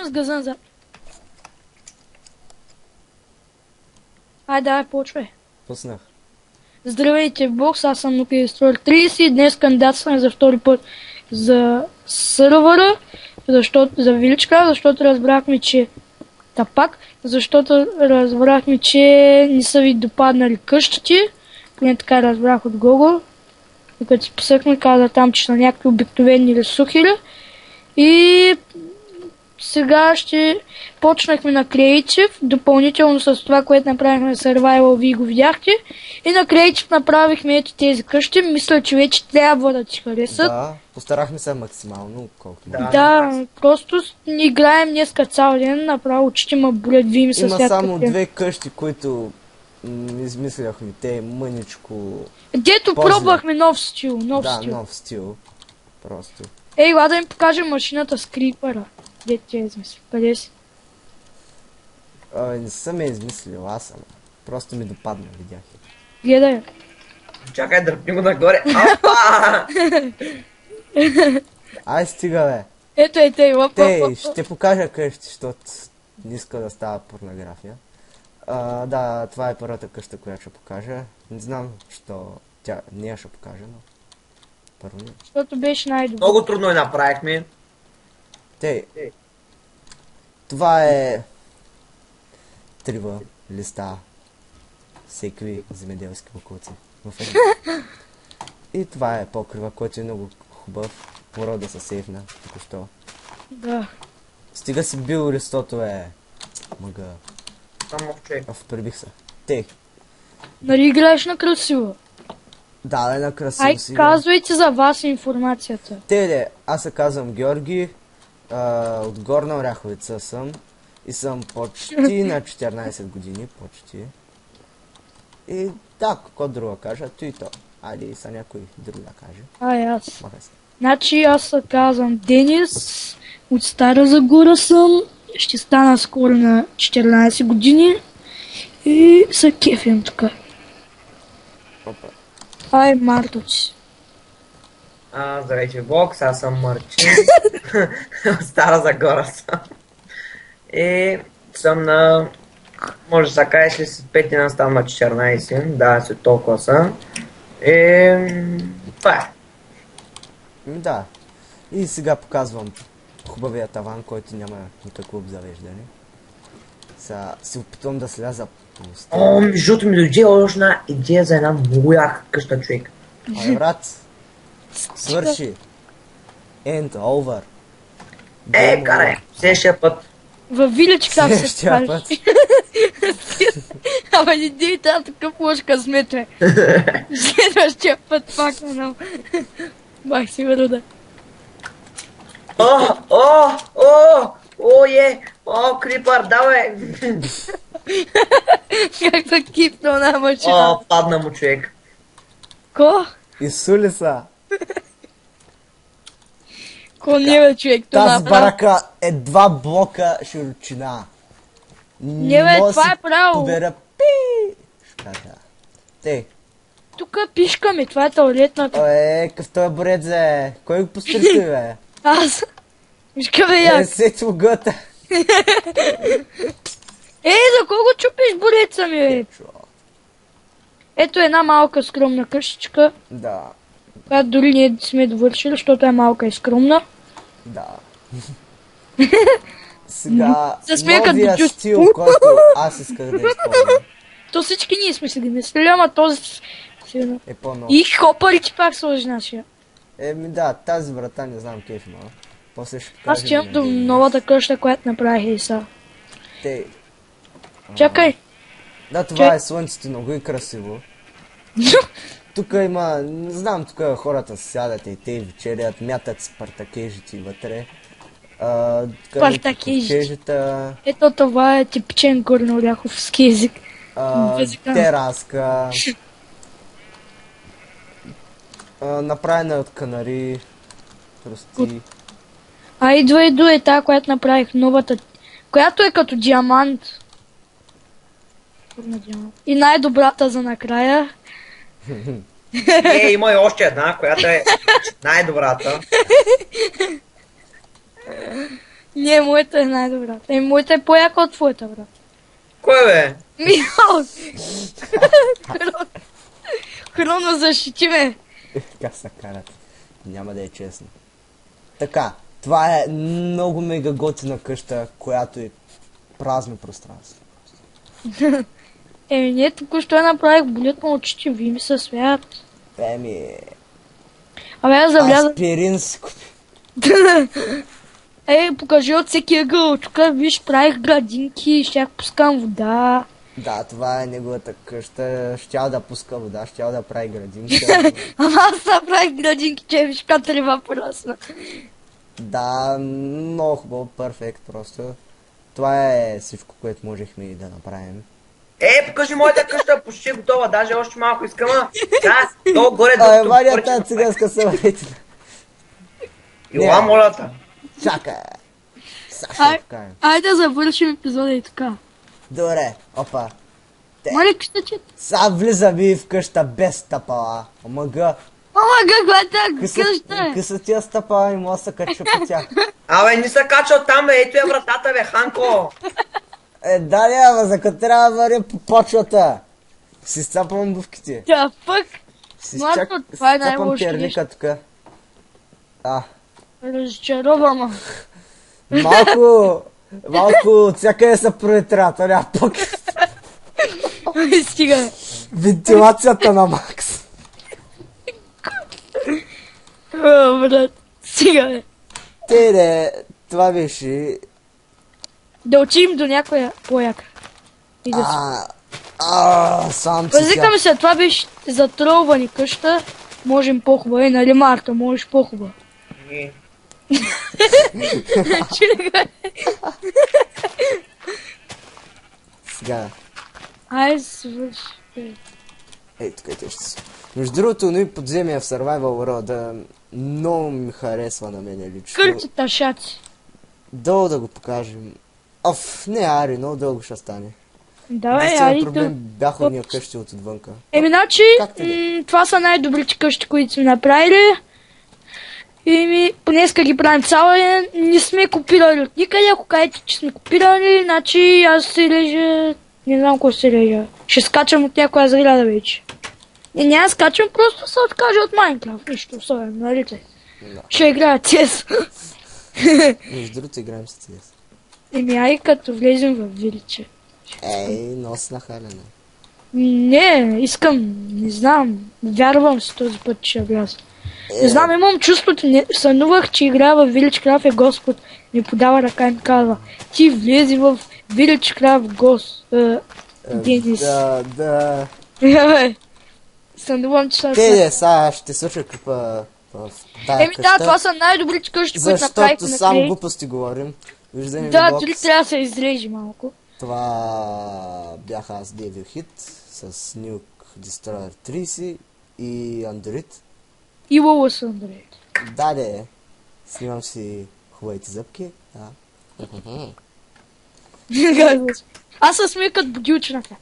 с газа назад. Айде, давай, почвай. Пуснах. Здравейте, бокс, аз съм Нуки Destroyer 30 и днес кандидатстваме за втори път за сървъра, за Виличка, защото разбрахме, че не са ви допаднали къщите, поне така разбрах от Google. И като си посъхме, каза там, че са някакви обикновени ресухили. И сега ще почнахме на Creative, допълнително с това, което направихме на Survival, вие го видяхте. И на Creative направихме ето тези къщи. Мисля, че вече трябва да ти харесат. Да, постарахме се максимално, колкото Да, просто играем днеска цял ден, направо очите ма болят, вие ми са свят. Има само две къщи, които измисляхме те мъничко. Дето пробвахме нов стил, нов стил. Просто. Ей, ла да им покажем машината с крипъра. Дето ти е измислил. Къде си? Не съм я измислил, аз съм. Просто ми допадна, видях. Гледай. Чакай, дръпни го нагоре. Апа! Ай, стига, бе. Ето е тъй, Тей, ще покажа къщи, защото не иска да става порнография. Да, това е първата къща, която ще покажа. Не знам, що нея ще покажа, но първо не. Защото беше най-добре. Много трудно я направихме. Тей, това е трива, листа, всеки земеделски бокуци. И това е покрива, който е много хубав. Порода се сейфна, току-що. Да. Стига си бил листото мъга. Само човек. Прибих се. Тей. Нали играеш на красиво? Да, на красиво Ай, си. казвайте за вас информацията. Аз се казвам Георги, от Горна Оряховица съм и съм почти на 14 години, почти. И да, какво друго кажа, то и то. Айде и са някой друг да каже. Ай, аз. Махай се. Значи аз се казвам Денис, от Стара Загора съм, ще стана скоро на 14 години и се кефим тук. Опа. Ай, Марточ. Здравейте, бокс, аз съм Марчин. От Стара Загора съм. И съм на... Може да се кажеш ли след 5 дена ставам на 14. Да, след толкова съм. Това е. Да. И сега показвам хубавия таван, който няма никакво обзавеждане. Сега се опитвам да сляза по стена. Междуто ми дойде още една идея за една много яка къща, човек. Ай, брат, свърши. End over. Карай, следващия път. Във Вилич как се Следващия кажеш? път. Ама не дей там такъв лош късмет, бе. Следващия път пак на бах си въруда. Крипър, давай! Как да кипна на машина. Падна му, човек. Ко? Изсули са. Ко не бе, човек, това Тази барака е 2 блока широчина. Не бе, това е право. Побера пи. Шката. Тей. Тука пишкаме, това е туалетната. Къв той борец е. Кой го пострити, бе? Аз. Вижка бе, як. Сети лъгъта. За кого чупиш бореца ми, бе? Ето една малка скромна къщичка, Да. която дори ние сме довършили, защото е малка и скромна. Да. Сега, Засмея новия като стил, който аз исках да използвам, То всички ние сме си ги мислили, ама този... е по-нов. И хопарите пак сложи нашия. Да, тази врата не знам кеф има. После ще покажа. Аз стигам до новата къща, която направих и са. Тей. Чакай! Да, това е слънцето, много и красиво. Тук има, не знам, тук хората сядат и те вечерят, мятат спартакежите вътре. Спартакежите. Ето това е типичен горнооряховски език. Тераска. Направена от канари. Прости. Идва е тази, която направих новата, която е като диамант. И най-добрата за накрая. Има и още една, която е най-добрата. Не, моята е най-добрата. Моята е по-яка от твоята, брат. Кой бе? Михал! Хроно, защити ме! Как се карат? Няма да е честно. Така, това е много мега готина къща, която е празно пространство. Ние току-що я направих, болят на очите, ви ми се смеят. Еми, Абе, аз завлязам. аспирин си купи. Покажи от всеки ъгъл. Тук, виж, правих градинки, щях пускам вода. Да, това е неговата къща. Щял да пуска вода, щял да прави градинка. Ама аз направих градинки, че виж каква трева порасна. Да, много хубаво, перфект просто. Това е всичко, което можехме и да направим. Покажи моята къща, почти е готова, даже още малко искам. Да, долу горе докато Ваня поръчам. тази циганска съварителна. Ела, моля те. Чакай! Сега ще я покажем. Айде да завършим епизода и така. Добре, опа. Моля, къща, че... Сега влизам и в къща без стъпала. Омага, Ама, каква къща е? къса тия стъпала и мога да се кача по тях. Абе, не се качва там, бе, ето е вратата, бе, Ханко. Да, ама за като трябва да варя по почвата. Си сцапам обувките. Тя пък. Си Младо, това е сцапам най-лошо терлика тук. Разочаровама. Малко от всякъде се проветря, то няма пък. Ай, стига. Вентилацията на Макс. О, брат. Стига, бе. Това беше... Да отидем до някоя по-яка. И да си. Сам си Възикаме се, това беше затролвани къща. Можем по-хубаво, нали, Марта, можеш по-хубаво. сега. Ай, свърши. Ей, тук е ще си. Между другото, но и подземия в Survival World много ми харесва на мене лично. Кърчета шаци. Долу да го покажем. Не, Ари, много дълго ще стане. Давай, Единственият Ари, проблем бяха уния къщи от отвънка. значи, Как те това са най-добрите къщи, които сме направили. Понеска ги правим цяла, не сме копирали от никъде. Ако кажете, че сме копирали, значи аз се режа, не знам кой се режа. Ще скачам от някоя зряда вече. Няма да скачам, просто се откажа от Майнкрафт. Нищо особено, нали те? Да. Ще играя CS. Между другото играем с CS. Ай, като влезем в виличе. Нос на халяне. Не, искам, не знам, вярвам си този път, че ще вляза. Не знам, имам чувството, сънувах, че играя в Village Craft Господ ми подава ръка и ми казва: ти влези в Village Craft Денис. Да. Сънувам, че съм... Сега ще свърша клипа в тая къща. Да, това са най-добрите къщи, които направихме Защото на само Клей. глупости говорим. Виждаме Да, Vlogs. дори трябва да се изрежи малко. Това бяха аз, Devil Hit, с Nuke Destroyer 30 и Android. И Лола са, Андрей. Да, снимам си хубавите зъбки. Аз се смея като будилчината.